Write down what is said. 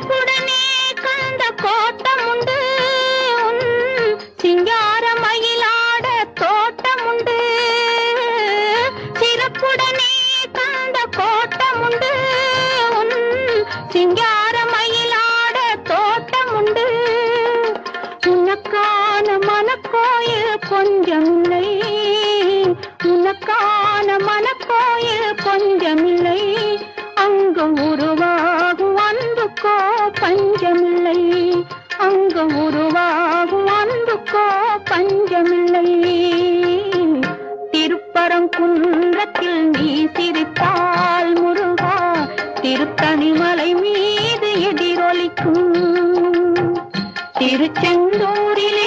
சிறப்புடனே கந்த கோட்டம் உண்டு, சிங்கார மயிலாட தோட்டம் உண்டு. சிறப்புடனே கந்த கோட்டம் உண்டு, சிங்கார மயிலாட தோட்டம் உண்டு. உனக்கான மனக்கோயில் கொஞ்சமில்லை, உனக்கான மனக்கோயில் கொஞ்சமில்லை. அங்கு உருவாகும் அன்புக்கோ பஞ்சமில்லை, அங்கு உருவாகும் அன்புக்கோ பஞ்சமில்லை. திருப்பரங்குன்றத்தில் நீ சிரித்தால் முருகா, திருத்தணிமலை மீது எதிரொலிக்கும். திருச்செந்தூரில்